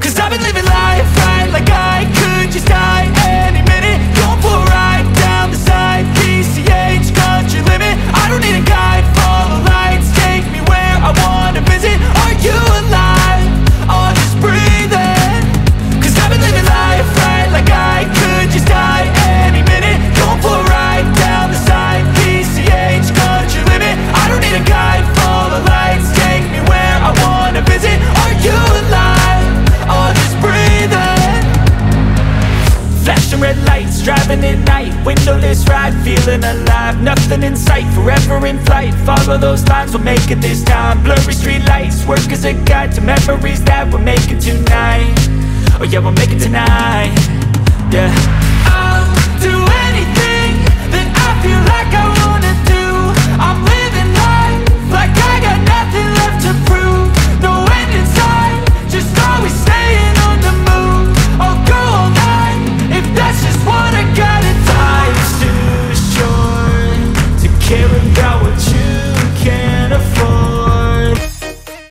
Cause I've been living life right like I could just die any minute. Going for a ride down the side, PCH, country limit. I don't need a guide, follow lights, take me where I wanna visit. Are you alive? Or just breathing? Cause I've been living life right like I could just die any minute. Going for a ride down the side, PCH, country limit. I don't need a guide, follow lights, take me where I wanna visit. Are you alive? Or just breathing? Flashing red lights, driving at night, windowless ride, feeling alive. Nothing in sight, forever in flight. Follow those lines, we'll make it this time. Blurry street lights, work as a guide to memories that we're making tonight. Oh yeah, we'll make it tonight.